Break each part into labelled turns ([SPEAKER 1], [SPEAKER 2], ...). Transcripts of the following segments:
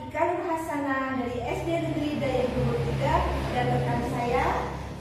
[SPEAKER 1] Ika Nur Hasanah dari SD Negeri Daya Luhur 3 dan rekan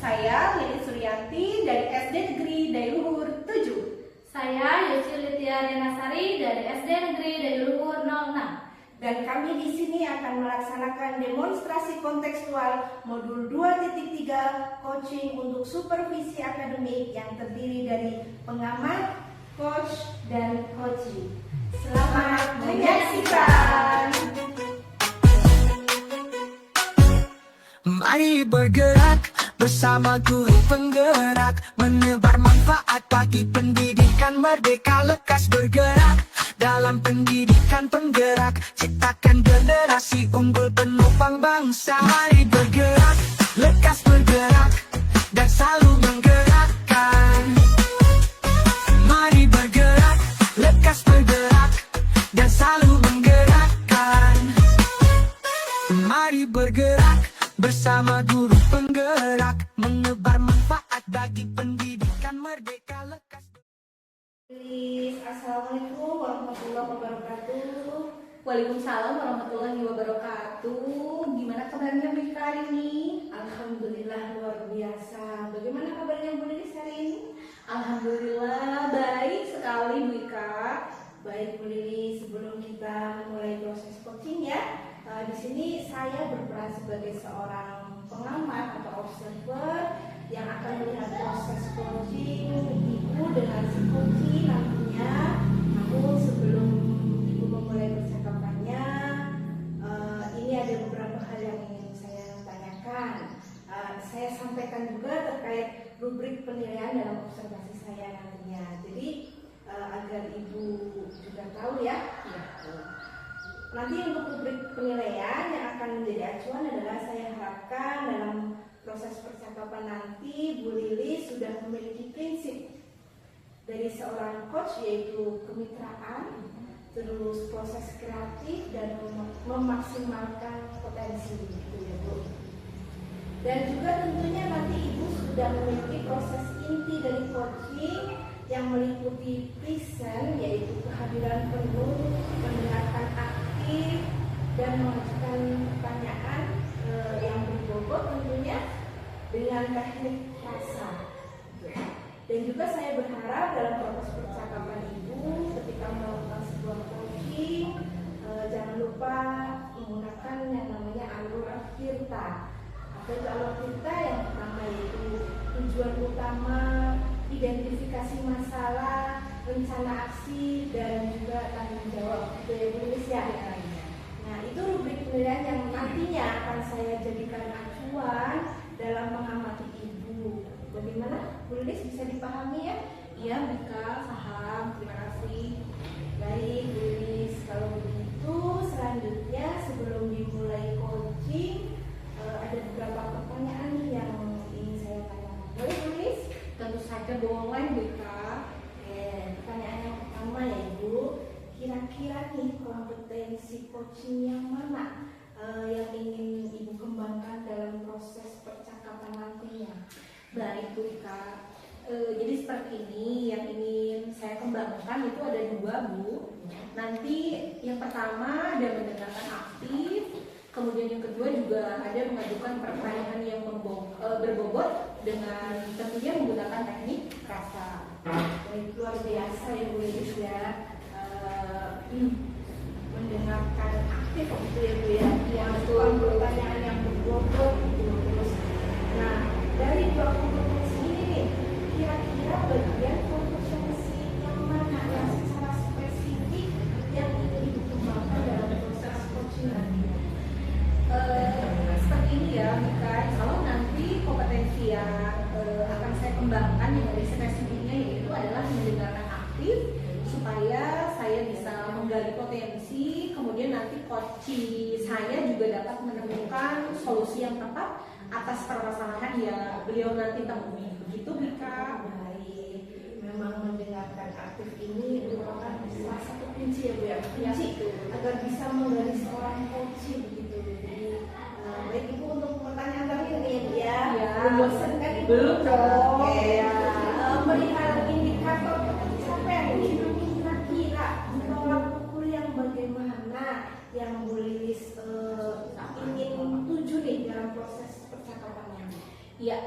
[SPEAKER 1] saya Lili Suryanti dari SD Negeri Daya Luhur 7.
[SPEAKER 2] Saya Yosi Litia Renasari dari SD Negeri Daya Luhur 06.
[SPEAKER 1] Dan kami di sini akan melaksanakan demonstrasi kontekstual modul 2.3 coaching untuk supervisi akademik yang terdiri dari pengamat, coach, dan coaching. Selamat menyaksikan.
[SPEAKER 3] Mari bergerak bersama guru penggerak, menebar manfaat bagi pendidikan merdeka. Lekas bergerak dalam pendidikan penggerak, ciptakan generasi unggul penopang bangsa. Mari bergerak, lekas bergerak, dan selalu menggerakkan. Mari bergerak, lekas bergerak, dan selalu menggerakkan. Mari bergerak bersama guru penggerak, menebar manfaat bagi pendidikan merdeka. Lekas.
[SPEAKER 1] Assalamualaikum warahmatullahi wabarakatuh.
[SPEAKER 2] Waalaikumsalam warahmatullahi wabarakatuh. Gimana kabarnya Bu Ika hari ini?
[SPEAKER 1] Alhamdulillah luar biasa. Bagaimana kabarnya Bu Lilis hari ini?
[SPEAKER 2] Alhamdulillah baik sekali Bu Ika.
[SPEAKER 1] Baik Bu Lilis, sebelum kita mulai proses coaching ya, di sini saya berperan sebagai seorang pengamat atau observer yang akan melihat proses coaching Ibu dengan si coaching nantinya. Namun sebelum Ibu memulai percakapannya, ini ada beberapa hal yang ingin saya tanyakan. Saya sampaikan juga terkait rubrik penilaian dalam observasi saya nantinya. Jadi agar Ibu juga tahu ya. Nanti untuk rubrik penilaian yang akan menjadi acuan adalah saya harapkan dalam proses percakapan nanti Bu Lili sudah memiliki prinsip dari seorang coach, yaitu kemitraan, terus proses kreatif dan memaksimalkan potensi gitu ya Bu. Dan juga tentunya nanti Ibu sudah memiliki proses inti dari coaching yang meliputi present, yaitu kehadiran penuh, mendengarkan aktif, dan mengajukan pertanyaan yang berbobot tentunya dengan teknik rasa. Dan juga saya berharap dalam proses percakapan Ibu ketika melakukan sebuah coaching, jangan lupa menggunakan yang namanya alur Tirta. Apa itu alur Tirta? Yang pertama yaitu tujuan utama, identifikasi masalah, rencana aksi, dan juga tanggung jawab. Itu ya Bu Lilis ya. Nah, itu rubrik penilaian yang nantinya akan saya jadikan acuan dalam mengamati Ibu. Bagaimana Bu Lilis, bisa dipahami ya?
[SPEAKER 2] Iya Bu Ika, paham. Terima kasih.
[SPEAKER 1] Baik Bu Lilis, kalau begitu selanjutnya sebelum dimulai coaching ada beberapa pertanyaan nih yang ingin saya tanyakan. Boleh Bu Lilis?
[SPEAKER 2] Tentu saja boleh Bu Ika.
[SPEAKER 1] Pertanyaan yang pertama ya Ibu, kira-kira nih kompetensi coaching yang mana yang ingin Ibu kembangkan dalam proses percakapan nantinya?
[SPEAKER 2] Baik Bu Ika. Jadi seperti ini yang ingin saya kembangkan itu ada dua Bu. Nanti yang pertama ada mendengarkan aktif, kemudian yang kedua juga ada mengajukan pertanyaan yang berbobot dengan tentunya menggunakan teknik rasa.
[SPEAKER 1] Baik, luar biasa ya Bu Lilis ya. Mendengarkan aktif gitu ya Bu ya, yang pertanyaan yang berbobot gitu. Terus, nah dari dua kompetensi ini nih, kira-kira bagian kompetensi yang mana yang secara spesifik yang ingin Ibu kembangkan dalam proses coaching nanti?
[SPEAKER 2] Seperti ini ya Mika, kalau nanti kompetensi yang akan saya kembangkan yang dari spesifiknya yaitu adalah mendengarkan aktif supaya saya bisa menggali potensi, kemudian nanti coaching saya juga dapat menemukan solusi yang tepat atas permasalahan yang beliau nanti temui. Begitu Mika.
[SPEAKER 1] Baik, memang mendengarkan aktif ini merupakan salah satu kunci ya Bu ya, kunci agar bisa menggali seorang coaching begitu. Jadi baik Ibu, untuk pertanyaan terakhir nih ya Bu ya. Belum bosan kan Ibu?
[SPEAKER 2] Belum dong.
[SPEAKER 1] Melihat indikator pencapaian ini, kira-kira tolak ukur yang bagaimana yang Bu Lili Lilis ingin tuju nih dalam proses percakapannya?
[SPEAKER 2] Ya,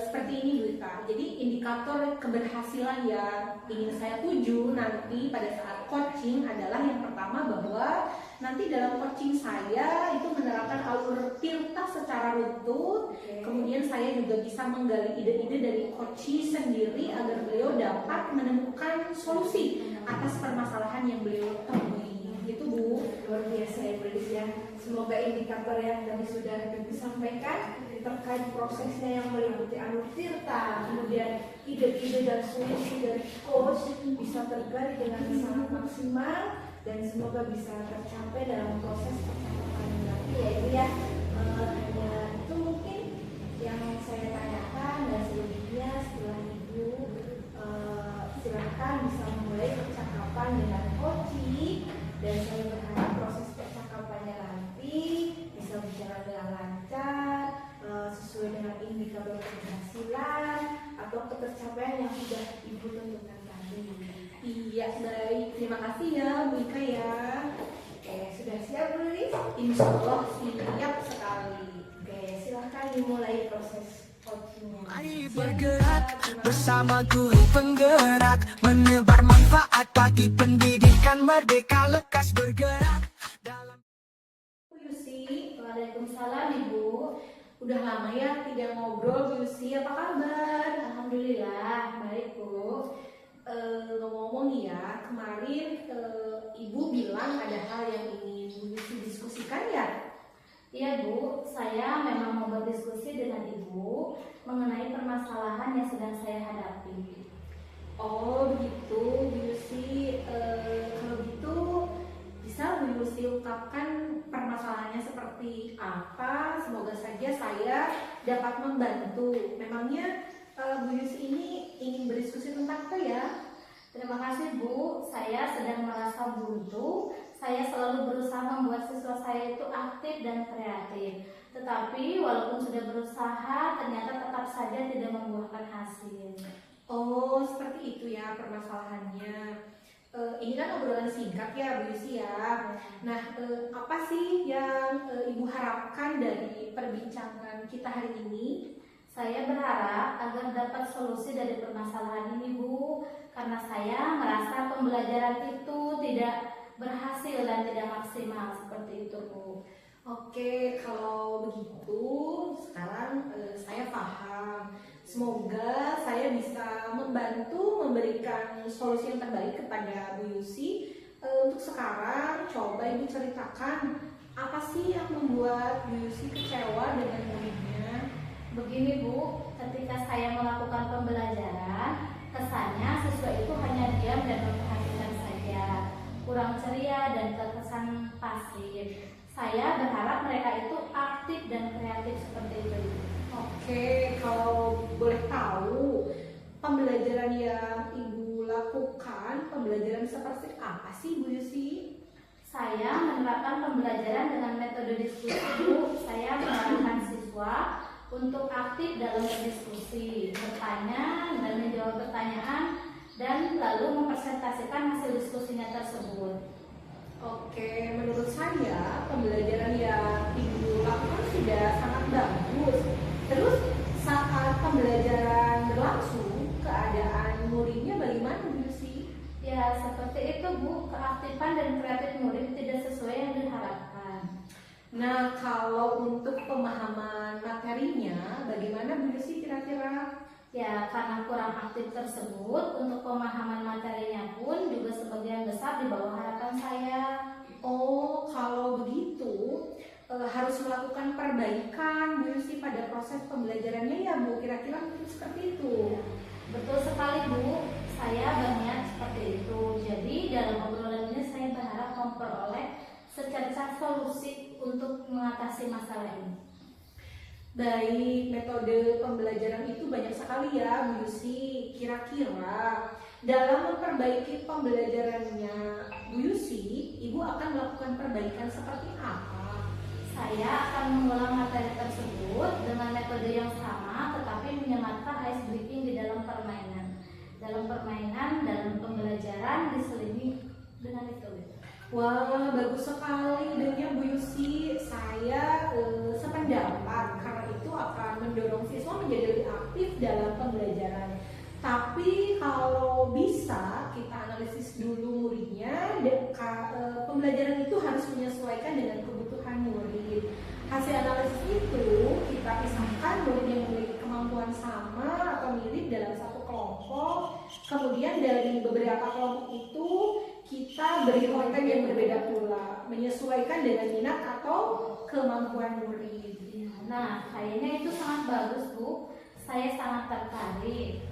[SPEAKER 2] seperti ini Bu Ika. Jadi indikator keberhasilan yang ingin saya tuju nanti pada saat coaching adalah yang pertama bahwa nanti dalam coaching saya itu menerapkan alur Tirta secara runtut. Kemudian saya juga bisa menggali ide-ide dari coachee sendiri agar beliau dapat menemukan solusi atas permasalahan yang beliau temui. Gitu Bu.
[SPEAKER 1] Luar biasa ya Bu Lilis ya. Semoga indikator yang tadi sudah Ibu sampaikan terkait prosesnya yang meliputi alur Tirta, kemudian ide-ide dan solusi dari coach bisa tergali dengan sangat maksimal dan semoga bisa tercapai dalam proses percakapan nanti ya Ibu ya. Hanya itu mungkin yang saya tanyakan, dan selebihnya setelah Ibu silakan bisa memulai percakapan dengan coaching, dan saya berharap proses percakapannya nanti bisa berjalan dengan lancar, sesuai dengan indikator keberhasilan atau ketercapaian yang sudah Ibu tentukan tadi.
[SPEAKER 2] Iya, baik. Terima kasih ya Bu Ika ya.
[SPEAKER 1] Oke, sudah siap Bu Lilis?
[SPEAKER 2] Insya Allah siap sekali.
[SPEAKER 1] Oke, silahkan dimulai proses coachingnya.
[SPEAKER 3] Mari bergerak bersama guru penggerak, menebar manfaat bagi pendidikan merdeka, lekas bergerak dalam.
[SPEAKER 2] Bu Yusi, waalaikumsalam Ibu. Udah lama ya tidak ngobrol Bu Yusi, apa kabar?
[SPEAKER 4] Alhamdulillah, baik Bu.
[SPEAKER 2] Ngomong-ngomong nih ya, kemarin Ibu bilang ada hal yang ingin Bu Yusi diskusikan ya?
[SPEAKER 4] Iya Bu, saya memang mau berdiskusi dengan Ibu mengenai permasalahan yang sedang saya hadapi.
[SPEAKER 2] Oh begitu, Bu Yusi. Kalau gitu bisa Bu Yusi ungkapkan permasalahannya seperti apa? Semoga saja saya dapat membantu. Memangnya Bu Yusi ini ingin berdiskusi tentang apa ya?
[SPEAKER 4] Terima kasih Bu, saya sedang merasa buntu. Saya selalu berusaha membuat siswa saya itu aktif dan kreatif. Tetapi walaupun sudah berusaha, ternyata tetap saja tidak membuahkan hasil.
[SPEAKER 2] Oh seperti itu ya permasalahannya. Ini kan obrolan singkat ya Bu Yusi ya. Nah apa sih yang Ibu harapkan dari perbincangan kita hari ini?
[SPEAKER 4] Saya berharap agar dapat solusi dari permasalahan ini Bu, karena saya merasa pembelajaran itu tidak berhasil dan tidak maksimal seperti itu Bu.
[SPEAKER 2] Oke, kalau begitu sekarang saya paham. Semoga saya bisa membantu memberikan solusi yang terbaik kepada Bu Yusi. Untuk sekarang coba Ibu ceritakan apa sih yang membuat Bu Yusi kecewa dengan muridnya?
[SPEAKER 4] Begini Bu, ketika saya melakukan pembelajaran, kesannya siswa itu hanya diam dan memperhatikan saja, kurang ceria dan terkesan pasif. Saya berharap mereka itu aktif dan kreatif seperti itu.
[SPEAKER 2] Oke, kalau boleh tahu pembelajaran yang Ibu lakukan, pembelajaran seperti apa sih Bu Yusi?
[SPEAKER 4] Saya menerapkan pembelajaran dengan metode diskusi Bu. Saya mengarahkan siswa untuk aktif dalam berdiskusi, bertanya dan menjawab pertanyaan, dan lalu mempresentasikan hasil diskusinya tersebut.
[SPEAKER 2] Oke, menurut saya pembelajaran yang Ibu lakukan sudah sangat bagus. Terus saat pembelajaran berlangsung, keadaan muridnya bagaimana Bu Yusi?
[SPEAKER 4] Ya, seperti itu Bu, keaktifan dan kreatif murid tidak sesuai yang diharapkan.
[SPEAKER 2] Nah, kalau untuk pemahaman materinya, bagaimana Bu Yusi kira-kira?
[SPEAKER 4] Ya, karena kurang aktif tersebut, untuk pemahaman materinya pun juga sebagian besar di bawah harapan saya.
[SPEAKER 2] Oh, kalau begitu harus melakukan perbaikan Bu Yusi pada proses pembelajarannya ya Bu, kira-kira mungkin seperti itu.
[SPEAKER 4] Betul sekali Bu, saya berniat seperti itu. Jadi dalam obrolan ini saya berharap memperoleh secercah solusi untuk mengatasi masalah ini.
[SPEAKER 2] Baik, metode pembelajaran itu banyak sekali ya Bu Yusi. Kira-kira dalam memperbaiki pembelajarannya Bu Yusi, Ibu akan melakukan perbaikan seperti apa?
[SPEAKER 4] Saya akan mengulang materi tersebut dengan metode yang sama, tetapi menyematkan ice breaking di dalam permainan. Dalam pembelajaran diselingi dengan itu.
[SPEAKER 2] Wah, bagus sekali idenya Bu Yusi. Kemudian dari beberapa kelompok itu kita beri konten yang berbeda pula, menyesuaikan dengan minat atau kemampuan murid.
[SPEAKER 4] Nah, kayaknya itu sangat bagus, Bu. Saya sangat tertarik.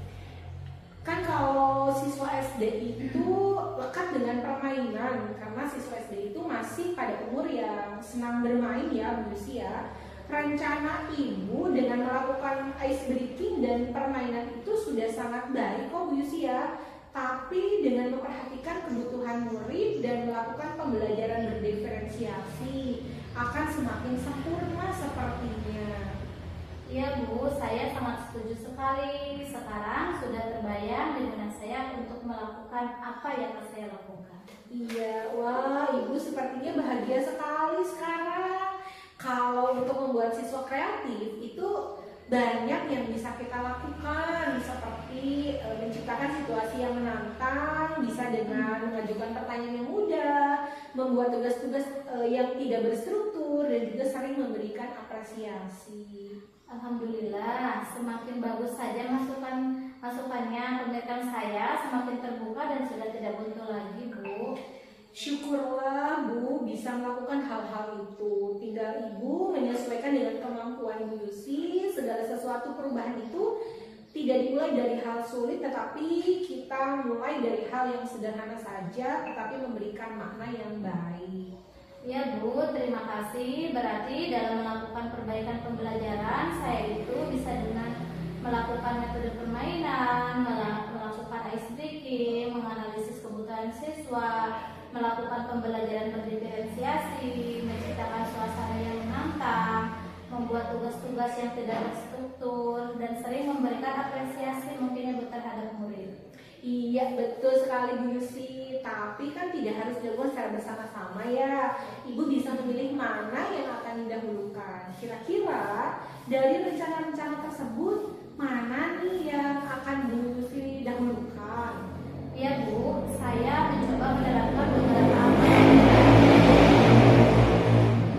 [SPEAKER 2] Kan kalau siswa SD itu lekat dengan permainan, karena siswa SD itu masih pada umur yang senang bermain ya Bu Yusi ya. Rencana ibu dengan melakukan ice breaking dan permainan itu sudah sangat baik kok Bu Yusi ya. Tapi dengan memperhatikan kebutuhan murid dan melakukan pembelajaran berdiferensiasi akan semakin sempurna sepertinya.
[SPEAKER 4] Iya Bu, saya sangat setuju sekali. Sekarang sudah terbayang di benak saya untuk melakukan apa yang akan saya lakukan.
[SPEAKER 2] Iya, wah ibu sepertinya bahagia sekali sekarang. Kalau untuk membuat siswa kreatif itu banyak yang bisa kita lakukan, seperti menciptakan situasi yang menantang, bisa dengan mengajukan pertanyaan yang mudah, membuat tugas-tugas yang tidak berstruktur, dan juga sering memberikan apresiasi.
[SPEAKER 4] Alhamdulillah, semakin bagus saja masukannya, pemikiran saya semakin terbuka dan sudah tidak buntu lagi, Bu.
[SPEAKER 2] Syukurlah Bu bisa melakukan hal-hal itu. Tinggal Ibu menyesuaikan dengan kemampuan Bu Yusi. Segala sesuatu perubahan itu tidak dimulai dari hal sulit, tetapi kita mulai dari hal yang sederhana saja, tetapi memberikan makna yang baik.
[SPEAKER 4] Ya Bu, terima kasih. Berarti dalam melakukan perbaikan pembelajaran, saya itu bisa dengan melakukan metode permainan, melakukan ice breaking, menganalisis kebutuhan siswa, melakukan pembelajaran berdiferensiasi, menciptakan suasana yang menantang, membuat tugas-tugas yang tidak terstruktur, dan sering memberikan apresiasi mungkin terhadap murid.
[SPEAKER 2] Iya betul sekali Bu Yusi, tapi kan tidak harus dilakukan secara bersama-sama ya. Ibu bisa memilih mana yang akan didahulukan. Kira-kira dari rencana-rencana tersebut mana nih yang akan Bu Yusi dahulukan?
[SPEAKER 4] Ya Bu, saya mencoba menerapkan beberapa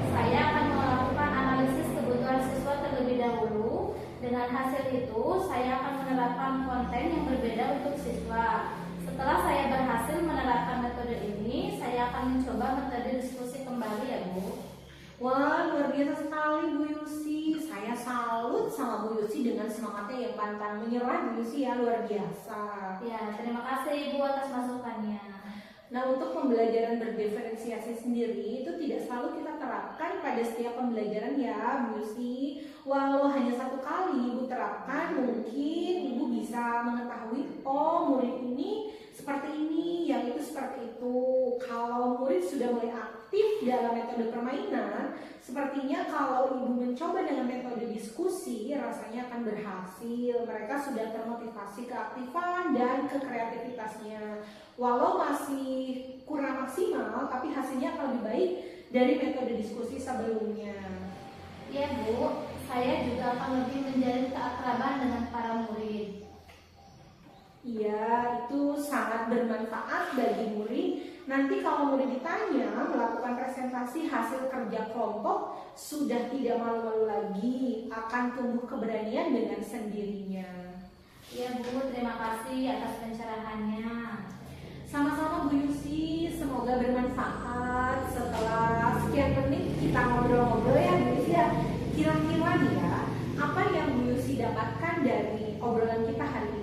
[SPEAKER 4] Saya akan melakukan analisis kebutuhan siswa terlebih dahulu. Dengan hasil itu, saya akan menerapkan konten yang berbeda untuk siswa. Setelah saya berhasil menerapkan metode ini, saya akan mencoba metode diskusi kembali ya Bu.
[SPEAKER 2] Wah luar biasa sekali Bu Yusi. Saya salut sama Bu Yusi dengan semangatnya yang pantang menyerah Bu Yusi ya, luar biasa.
[SPEAKER 4] Ya, terima kasih Ibu atas masukannya.
[SPEAKER 2] Nah untuk pembelajaran berdiferensiasi sendiri itu tidak selalu kita terapkan pada setiap pembelajaran ya Bu Yusi. Walau hanya satu kali Ibu terapkan, mungkin Ibu bisa mengetahui oh murid ini seperti ini, yang itu seperti itu. Kalau murid sudah mulai aktif dalam metode permainan, sepertinya kalau Ibu mencoba dengan metode diskusi rasanya akan berhasil. Mereka sudah termotivasi keaktifan dan kekreativitasnya. Walau masih kurang maksimal, tapi hasilnya akan lebih baik dari metode diskusi sebelumnya.
[SPEAKER 4] Ya Bu, saya juga akan lebih menjalin keakraban dengan para murid.
[SPEAKER 2] Iya, itu sangat bermanfaat bagi murid. Nanti kalau murid ditanya melakukan presentasi hasil kerja kelompok, sudah tidak malu-malu lagi, akan tumbuh keberanian dengan sendirinya.
[SPEAKER 4] Ya Bu, terima kasih atas pencerahannya.
[SPEAKER 2] Sama-sama Bu Yusi, semoga bermanfaat. Setelah sekian menit kita ngobrol-ngobrol ya Bu Yusi ya. Kira-kira nih ya, apa yang Bu Yusi dapatkan dari obrolan kita hari ini?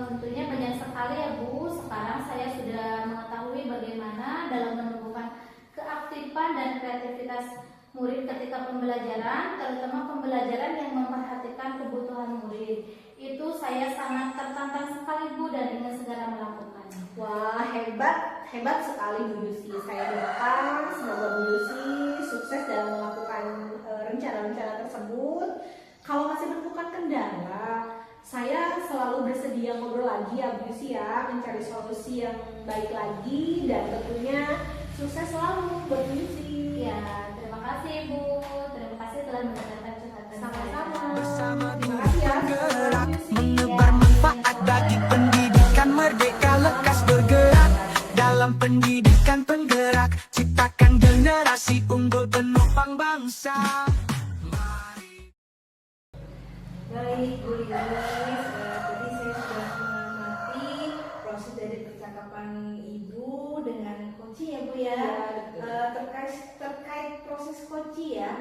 [SPEAKER 4] Tentunya banyak sekali ya Bu. Sekarang saya sudah mengetahui bagaimana dalam menumbuhkan keaktifan dan kreativitas murid ketika pembelajaran, terutama pembelajaran yang memperhatikan kebutuhan murid. Itu saya sangat tertantang sekali Bu dan ingin segera melakukannya.
[SPEAKER 2] Wah hebat, hebat sekali Bu Yusi. Saya doakan semoga Bu Yusi sukses dalam melakukan rencana-rencana tersebut. Kalau masih menemukan kendala, saya selalu bersedia ngobrol lagi ya Bu Yusi ya, mencari solusi yang baik lagi, dan tentunya sukses selalu buat Bu Yusi.
[SPEAKER 4] Ya, terima kasih Bu. Terima kasih telah mendengarkan curhatan
[SPEAKER 2] Sama-sama.
[SPEAKER 3] Bersama
[SPEAKER 2] Terima
[SPEAKER 3] guru
[SPEAKER 2] kasih ya.
[SPEAKER 3] penggerak,
[SPEAKER 2] Bu Yusi.
[SPEAKER 3] menebar manfaat bagi pendidikan merdeka lekas bergerak. Dalam pendidikan penggerak, ciptakan generasi unggul penopang bangsa.
[SPEAKER 1] Baik Bu Lilis, tadi saya sudah mengamati terkait proses coaching ya.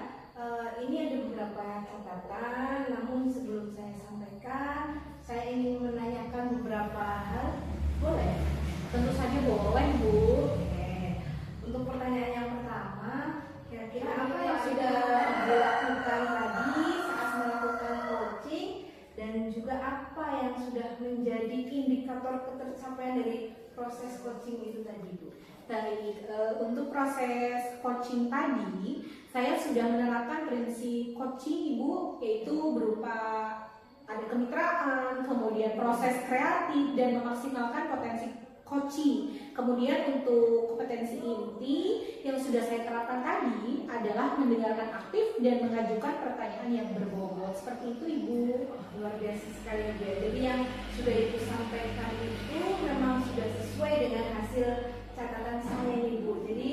[SPEAKER 1] Ini ada beberapa catatan, namun sebelum saya sampaikan, saya ingin menanyakan beberapa hal. Boleh?
[SPEAKER 2] Tentu saja boleh, Bu.
[SPEAKER 1] Oke. Untuk pertanyaan yang pertama, kira-kira apa yang sudah dilakukan tadi saat melakukan coaching, dan juga apa yang sudah menjadi indikator ketercapaian dari proses coaching itu tadi, Bu?
[SPEAKER 2] Baik, untuk proses coaching tadi, saya sudah menerapkan prinsip coaching, Ibu, yaitu berupa ada kemitraan, kemudian proses kreatif, dan memaksimalkan potensi coaching. Kemudian untuk kompetensi inti yang sudah saya terapkan tadi adalah mendengarkan aktif dan mengajukan pertanyaan yang berbobot. Seperti itu, Ibu.
[SPEAKER 1] Luar biasa sekali ya. Jadi yang sudah Ibu sampaikan itu memang sudah sesuai dengan hasil catatan saya nih, Bu. Jadi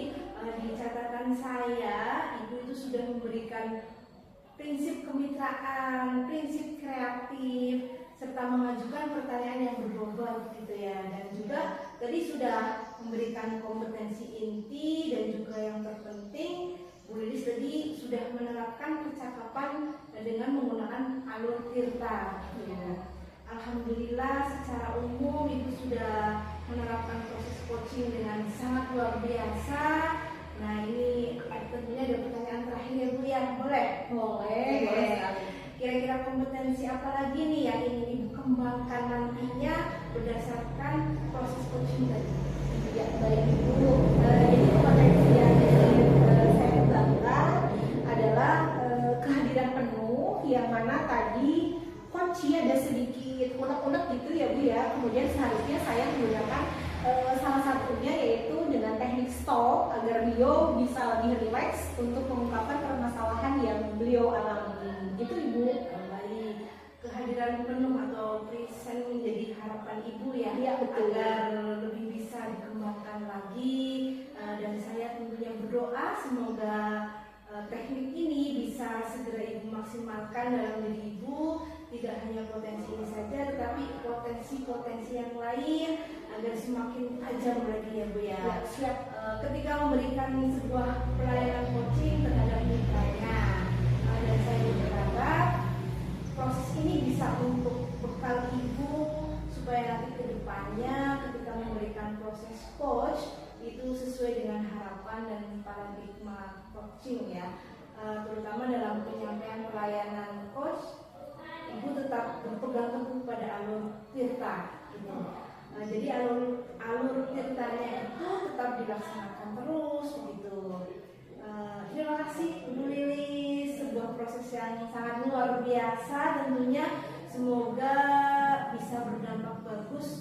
[SPEAKER 1] di catatan saya Ibu itu sudah memberikan prinsip kemitraan, prinsip kreatif, serta mengajukan pertanyaan yang berbobot gitu ya. Dan juga tadi sudah memberikan kompetensi inti, dan juga yang terpenting Bu Lilis tadi sudah menerapkan percakapan dengan menggunakan alur tirta. Ya. Alhamdulillah secara umum Ibu sudah menerapkan proses coaching dengan sangat luar biasa. Nah ini tentunya ada pertanyaan terakhir ya Bu ya, boleh?
[SPEAKER 2] Boleh,
[SPEAKER 1] Oke.
[SPEAKER 2] boleh sekali.
[SPEAKER 1] Kira-kira kompetensi apa lagi nih yang ingin Ibu kembangkan nantinya berdasarkan proses coaching tadi?
[SPEAKER 2] Ya, baik, Ibu. Jadi kompetensi yang saya kembangkan adalah kehadiran penuh, yang mana tadi coaching ada sedikit unek-unek gitu ya, Bu ya. Kemudian seharusnya saya menggunakan salah satunya yaitu dengan teknik stop agar beliau bisa lebih rileks untuk mengungkapkan permasalahan yang beliau alami. Gitu, Ibu.
[SPEAKER 1] Baik, kehadiran penuh atau present menjadi harapan Ibu ya,
[SPEAKER 2] Iya, betul.
[SPEAKER 1] agar lebih bisa dikembangkan lagi. Dan saya tentunya berdoa semoga teknik ini bisa segera Ibu maksimalkan dalam diri Ibu. Tidak hanya potensi ini saja, tetapi potensi-potensi yang lain agar semakin tajam lagi ya Bu ya.
[SPEAKER 2] Ya, siap.
[SPEAKER 1] Ketika memberikan sebuah pelayanan coaching terhadap mitranya, dan saya berharap proses ini bisa untuk bekal Ibu supaya nanti ke depannya ketika memberikan proses coach itu sesuai dengan harapan dan paradigma coaching ya. Terutama dalam penyampaian pelayanan coach, Ibu tetap berpegang teguh pada alur tirta gitu. Jadi alur tirtanya itu tetap dilaksanakan terus begitu. Terima kasih Bu Lilis, sebuah proses yang sangat luar biasa tentunya. Semoga bisa berdampak bagus